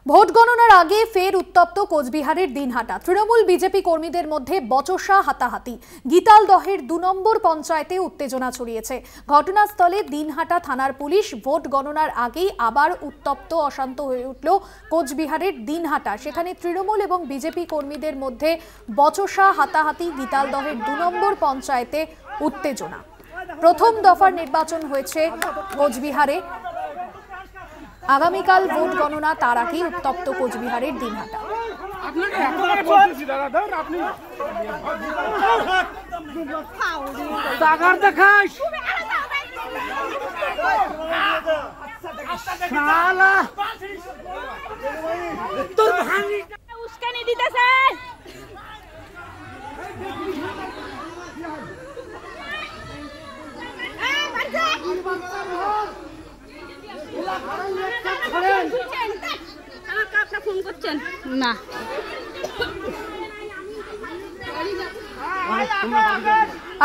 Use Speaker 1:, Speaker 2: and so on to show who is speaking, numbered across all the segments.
Speaker 1: Vote গণনার আগে ফের উত্তপ্ত কোচবিহারের দিনহাটা। তৃণমূল বিজেপি কর্মীদের মধ্যে বচসা হাতাহাতি। গীতালদহের ২ নম্বর পঞ্চায়েতে উত্তেজনা ছড়িয়েছে। ঘটনাস্থলে দিনহাটা থানার পুলিশ। ভোট গণনার আগেই আবার উত্তপ্ত অশান্ত হয়ে উঠল কোচবিহারের দিনহাটা। সেখানে তৃণমূল এবং বিজেপি কর্মীদের মধ্যে বচসা হাতাহাতি। গীতালদহের ২ নম্বর পঞ্চায়েতে উত্তেজনা। প্রথম দফার নির্বাচন হয়েছে কোচবিহারে। আগামীকাল ভোট গণনা, তার আগেই উত্তপ্ত কোচবিহারের দিনহাটা।
Speaker 2: না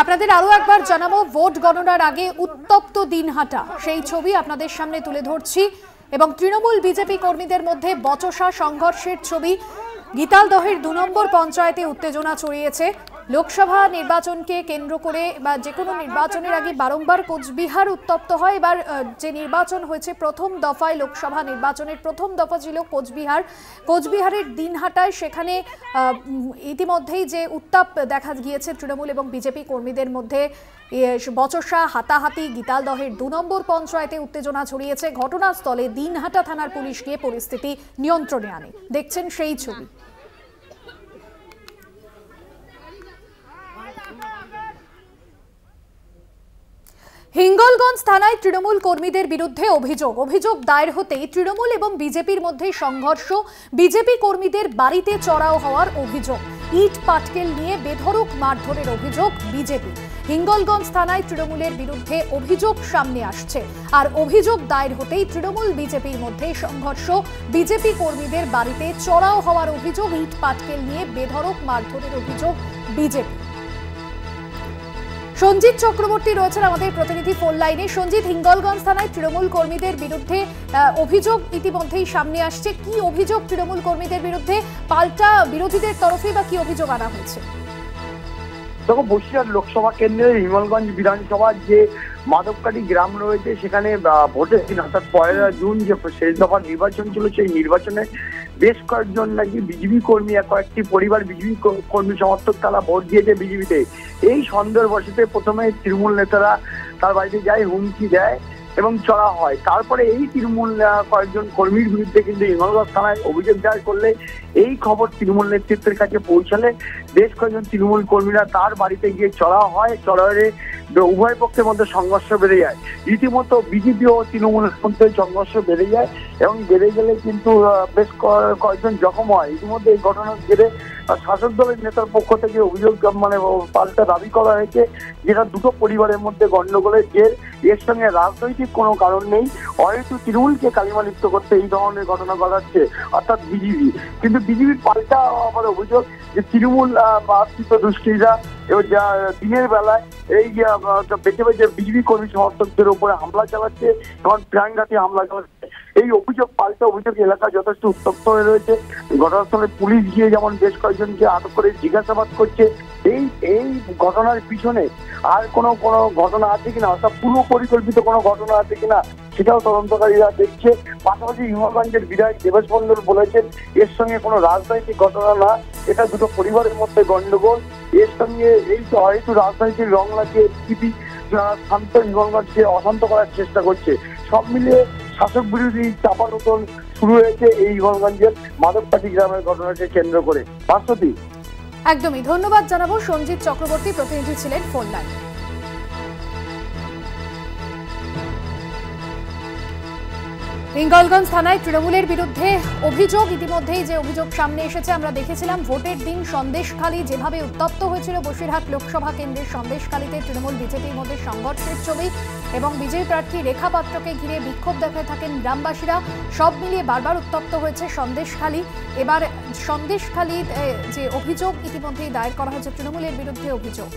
Speaker 1: আপনাদের আরো একবার জানাবো, ভোট গণনার আগে উত্তপ্ত দিনহাটা, সেই ছবি আপনাদের সামনে তুলে ধরছি। এবং তৃণমূল বিজেপি কর্মীদের মধ্যে বচসা সংঘর্ষের ছবি। গীতালদহের ২ নম্বর পঞ্চায়েতে উত্তেজনা ছড়িয়েছে। লোকসভা নির্বাচনকে কেন্দ্র করে বা যে কোনো নির্বাচনের আগে বারংবার কোচবিহার উত্তপ্ত হয়। এবার যে নির্বাচন হয়েছে প্রথম দফায়, লোকসভা নির্বাচনের প্রথম দফা ছিল কোচবিহারের দিনহাটায়। সেখানে ইতিমধ্যেই যে উত্তাপ দেখা গিয়েছে তৃণমূল এবং বিজেপি কর্মীদের মধ্যে, বচসা হাতাহাতি। গীতালদহের ২ নম্বর পঞ্চায়েতে উত্তেজনা ছড়িয়েছে। ঘটনাস্থলে দিনহাটা থানার পুলিশ গিয়ে পরিস্থিতি নিয়ন্ত্রণে আনে। দেখছেন সেই ছবি। হিঙ্গলগঞ্জ থানায় তৃণমূল কর্মীদের বিরুদ্ধে অভিযোগ দায়ের হতেই তৃণমূল এবং বিজেপির মধ্যে সংঘর্ষ। বিজেপি কর্মীদের বাড়িতে চড়াও হওয়ার অভিযোগ। ইট পাটকেল নিয়ে বেধড়ক মারধরের অভিযোগ বিজেপি। হিঙ্গলগঞ্জ থানায় তৃণমূলের বিরুদ্ধে অভিযোগ সামনে আসছে। আর অভিযোগ দায়ের হতেই তৃণমূল বিজেপির মধ্যে সংঘর্ষ। বিজেপি কর্মীদের বাড়িতে চড়াও হওয়ার অভিযোগ, ইট পাটকেল নিয়ে বেধড়ক মারধরের অভিযোগ বিজেপি। সঞ্জিত চক্রবর্তী রয়েছেন আমাদের প্রতিনিধি ফোন লাইনে। সঞ্জিত, হিঙ্গলগঞ্জ থানায় তৃণমূল কর্মীদের বিরুদ্ধে অভিযোগ ইতিমধ্যেই সামনে আসছে। কি অভিযোগ তৃণমূল কর্মীদের বিরুদ্ধে? পাল্টা বিরোধীদের তরফে বা কি অভিযোগ আনা হয়েছে?
Speaker 3: দেখো, বসিরহাট লোকসভা কেন্দ্রের হিঙ্গলগঞ্জ বিধানসভার যে মাধবকাটি গ্রাম রয়েছে, সেখানে ভোটের দিন অর্থাৎ ১ জুন যে শেষ দফার নির্বাচন ছিল, সেই নির্বাচনে বেশ কয়েকজন নাকি বিজেপি কর্মী, কয়েকটি পরিবার বিজেপি কর্মী সমর্থক, তারা ভোট দিয়েছে বিজেপিতে। এই সন্দেহের বশতে প্রথমে তৃণমূল নেতারা তার বাড়িতে যায়, হুমকি দেয় এবং চড়া হয়। তারপরে এই তৃণমূল কয়েকজন কর্মীর বিরুদ্ধে কিন্তু হিঙ্গলগঞ্জ থানায় অভিযোগ দায়ের করলে, এই খবর তৃণমূল নেতৃত্বের কাছে পৌঁছালে বেশ কয়েকজন তৃণমূল কর্মীরা তার বাড়িতে গিয়ে চড়া হয়। চড়ারে উভয় পক্ষের মধ্যে সংঘর্ষ বেড়ে যায়। রীতিমতো বিজেপি ও তৃণমূলের মধ্যে সংঘর্ষ বেড়ে যায় এবং বেড়ে গেলে কিন্তু বেশ কয়েকজন জখম হয়। ইতিমধ্যে এই ঘটনার জেরে শাসক দলের নেতার পক্ষ থেকে অভিযোগ পাল্টা দাবি করা হয়েছে, যেটা দুটো পরিবারের মধ্যে গন্ডগোলের জের। এর সঙ্গে রাজনৈতিক কোনো কারণ নেই, হয়তো তৃণমূলকে কালিমালিপ্ত করতে এই ধরনের ঘটনা ঘটাচ্ছে অর্থাৎ বিজেপি। কিন্তু বিজেপির পাল্টা আবার অভিযোগ যে তৃণমূল আশ্রিত দুষ্কৃতীরা যা দিনের বেলায় এই বেঁচে বেঁচে বিজেপি কর্মী সমর্থকদের উপরে হামলা চালাচ্ছে এবং প্রাণঘাতী হামলা চালাচ্ছে। এই অভিযোগ, পাল্টা অভিযোগ এলাকা যথেষ্ট উত্তপ্ত হয়ে রয়েছে। ঘটনাস্থলে পুলিশ গিয়ে যেমন বেশ কয়েকজনকে আটক করে জিজ্ঞাসাবাদ করছে। এই ঘটনার পিছনে আর কোনো ঘটনা আছে কিনা, অর্থাৎ পূর্ব পরিকল্পিত কোনো ঘটনা আছে কিনা, সেটাও তদন্তকারীরা দেখছে। পাশাপাশি হিঙ্গলগঞ্জের বিধায়ক দেবেশ মণ্ডল বলেছেন, এর সঙ্গে কোনো রাজনৈতিক ঘটনা না, এটা দুটো পরিবারের মধ্যে গন্ডগোল। এর সঙ্গে এই তো হয়তো রাজনৈতিক রং লাগিয়ে বিজেপি শান্ত হিঙ্গলগঞ্জকে অশান্ত করার চেষ্টা করছে। সব মিলিয়ে শাসক বিরোধী চাপানোতল শুরু হয়েছে এই হিঙ্গলগঞ্জের মাধবকাটি গ্রামের ঘটনাকে কেন্দ্র করে। ভাস্বতী,
Speaker 1: একদমই ধন্যবাদ জানাবো। সঞ্জিত চক্রবর্তী প্রতিনিধি ছিলেন ফোন লাইনে। হিঙ্গলগঞ্জ থানায় তৃণমূলের বিরুদ্ধে অভিযোগ। ইতিমধ্যেই যে অভিযোগ সামনে এসেছে, আমরা দেখেছিলাম ভোটের দিন সন্দেশখালী যেভাবে উত্তপ্ত হয়েছিল বসিরহাট লোকসভা কেন্দ্রের সন্দেশখালীতে তৃণমূল বিজেপির মধ্যে সংঘর্ষের ছবি এবং বিজেপি প্রার্থী রেখা পাত্রকে ঘিরে বিক্ষোভ দেখাতে থাকেন গ্রামবাসীরা। সব মিলিয়ে বারবার উত্তপ্ত হয়েছে সন্দেশখালী। এবার সন্দেশখালীর যে অভিযোগ ইতিমধ্যেই দায়ের করা হয়েছে তৃণমূলের বিরুদ্ধে অভিযোগ।